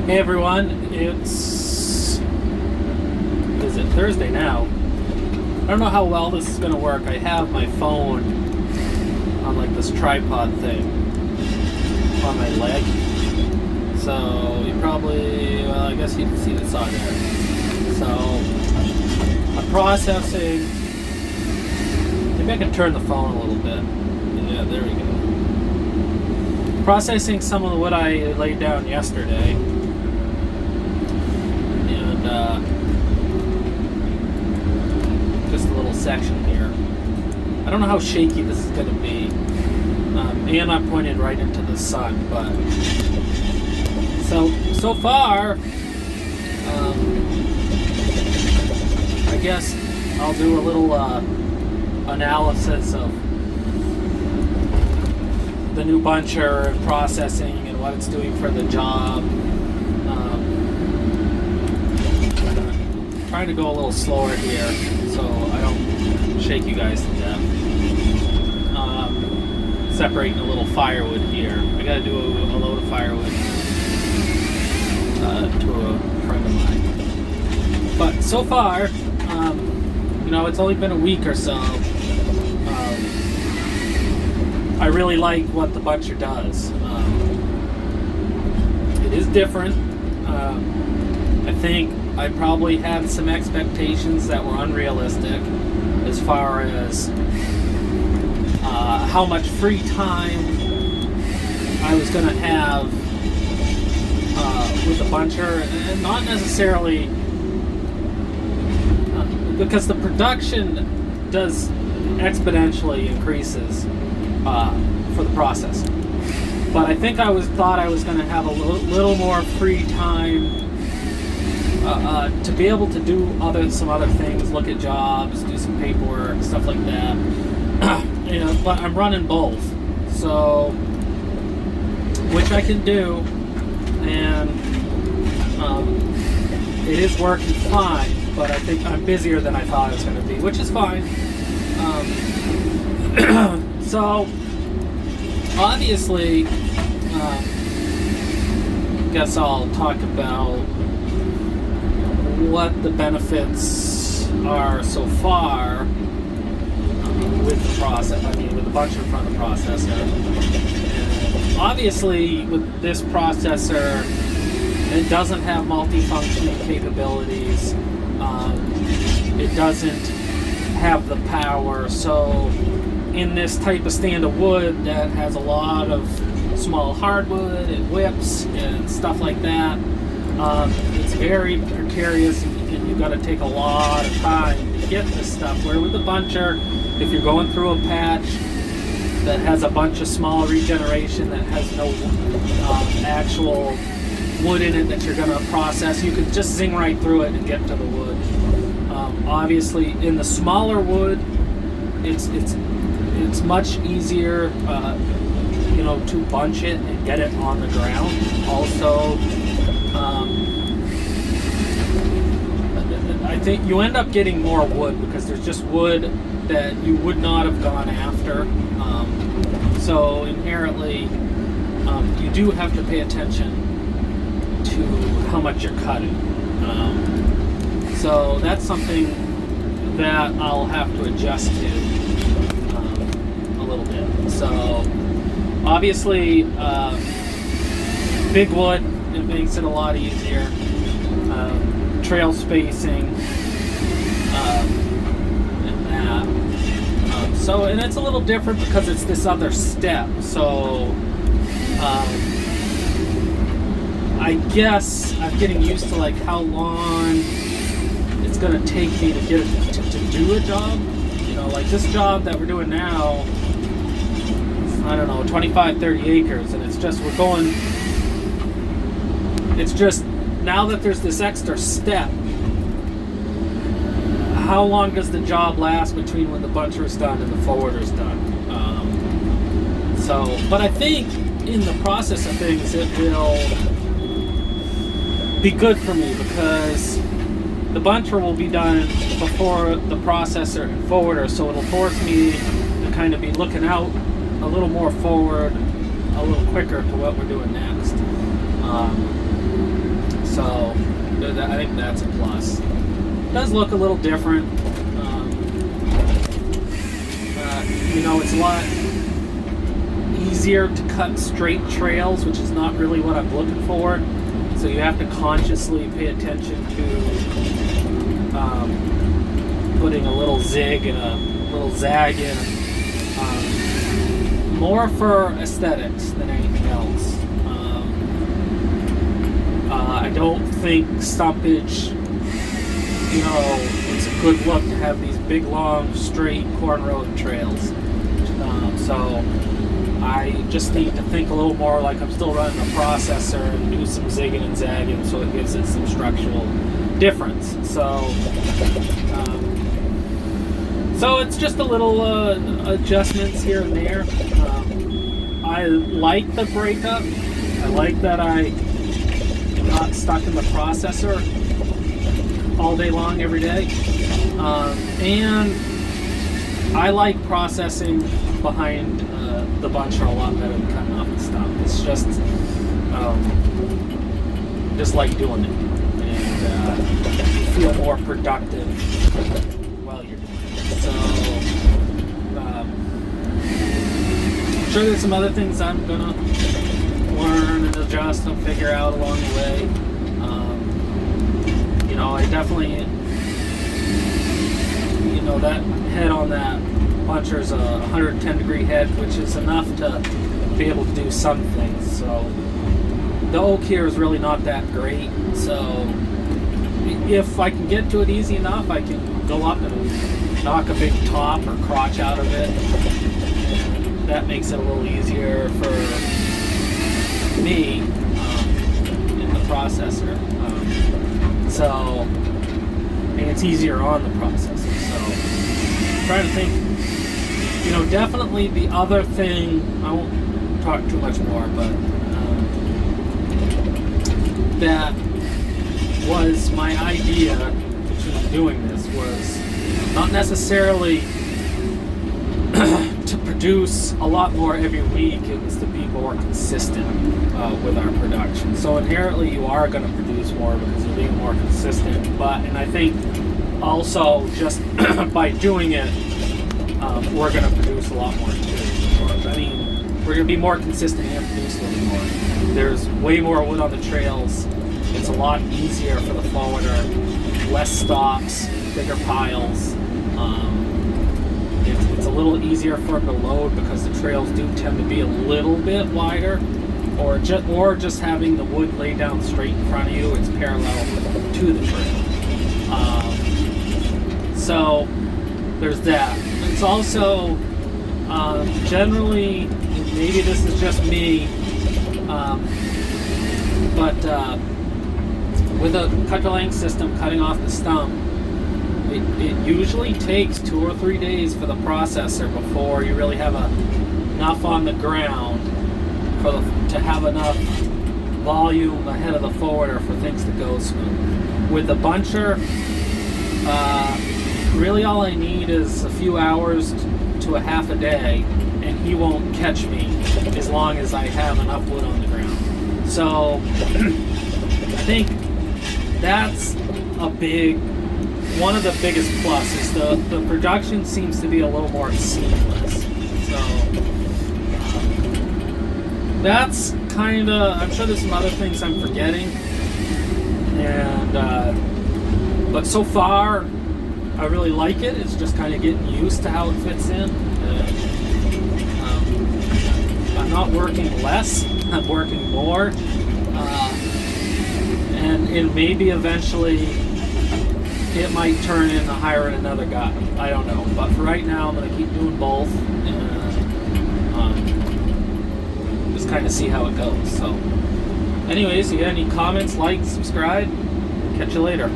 Hey everyone, is it Thursday now? I don't know how well this is going to work. I have my phone on like this tripod thing on my leg. So you probably, well, I guess you can see this on there. So I'm processing. Maybe I can turn the phone a little bit. Yeah, there we go. Processing some of what I laid down yesterday. And just a little section here. I don't know how shaky this is going to be. And I'm pointed right into the sun, but so far, I guess I'll do a little analysis of the new buncher and processing and what it's doing for the job. Trying to go a little slower here so I don't shake you guys to death. Separating a little firewood here. I gotta do a load of firewood to a friend of mine. But so far, it's only been a week or so. I really like what the buncher does. It is different. I think I probably had some expectations that were unrealistic as far as how much free time I was going to have with the buncher, and not necessarily because the production does exponentially increases for the processor. But I think thought I was going to have a little more free time to be able to do some other things, look at jobs, do some paperwork, stuff like that. But I'm running both, so which I can do, and it is working fine. But I think I'm busier than I thought I was going to be, which is fine. So obviously, I guess I'll talk about what the benefits are so far with the process. With the buncher in front of the processor. And obviously, with this processor, it doesn't have multifunctioning capabilities. It doesn't have the power. So, in this type of stand of wood that has a lot of small hardwood and whips and stuff like that, it's very precarious, and you've got to take a lot of time to get this stuff. Where with the buncher, if you're going through a patch that has a bunch of small regeneration that has no actual wood in it that you're going to process, you can just zing right through it and get to the wood. Obviously, in the smaller wood, it's much easier, to bunch it and get it on the ground. Also, I think you end up getting more wood because there's just wood that you would not have gone after. So inherently, you do have to pay attention to how much you're cutting. So that's something that I'll have to adjust to a little bit. So obviously, big wood, it makes it a lot easier. Trail spacing, and that. And it's a little different because it's this other step. So I guess I'm getting used to like how long it's going to take me to get to do a job. Like this job that we're doing now, I don't know, 25, 30 acres, and it's just now that there's this extra step, how long does the job last between when the buncher is done and the forwarder's done? But I think in the process of things, it will be good for me because the buncher will be done before the processor and forwarder, so it'll force me to kind of be looking out a little more forward, a little quicker to what we're doing next. think that's a plus. It does look a little different. It's a lot easier to cut straight trails, which is not really what I'm looking for. So you have to consciously pay attention to putting a little zig and a little zag in. More for aesthetics than anything else. I don't think stumpage, it's a good look to have these big, long, straight corn road trails. So I just need to think a little more like I'm still running a processor and do some zigging and zagging so it gives it some structural difference. So it's just a little adjustments here and there. I like the breakup. I like that I am not stuck in the processor all day long every day. And I like processing behind the buncher a lot better than cutting off the stump. It's just like doing it. And you feel more productive while you're doing it. So I'm sure there's some other things I'm gonna learn and adjust and figure out along the way. I definitely, that head on that puncher is a 110 degree head, which is enough to be able to do some things. So the oak here is really not that great. So if I can get to it easy enough, I can go up and knock a big top or crotch out of it. That makes it a little easier for me in the processor. And it's easier on the processor. So I'm trying to think, definitely the other thing, I won't talk too much more, but that was my idea to doing this was not necessarily to produce a lot more every week. It was to be more consistent with our production. So inherently you are going to produce more because you're being more consistent. And I think also just by doing it, we're going to produce a lot more too. I mean, we're going to be more consistent and produce a little more. There's way more wood on the trails. It's a lot easier for the forwarder. Less stops, bigger piles. It's a little easier for them to load because the trails do tend to be a little bit wider, or just having the wood laid down straight in front of you. It's parallel to the trail. So there's that. It's also generally, maybe this is just me, but with a cut-to-length system cutting off the stump, it usually takes 2 or 3 days for the processor before you really have enough on the ground to have enough volume ahead of the forwarder for things to go smooth. With the buncher, really all I need is a few hours to a half a day, and he won't catch me as long as I have enough wood on the ground. So I think that's one of the biggest pluses. The production seems to be a little more seamless. So that's kind of, I'm sure there's some other things I'm forgetting. But so far, I really like it. It's just kind of getting used to how it fits in. I'm not working less, I'm working more. And maybe eventually it might turn into hiring another guy. I don't know. But for right now, I'm going to keep doing both and just kind of see how it goes. So anyways, if you got any comments, like, subscribe. Catch you later.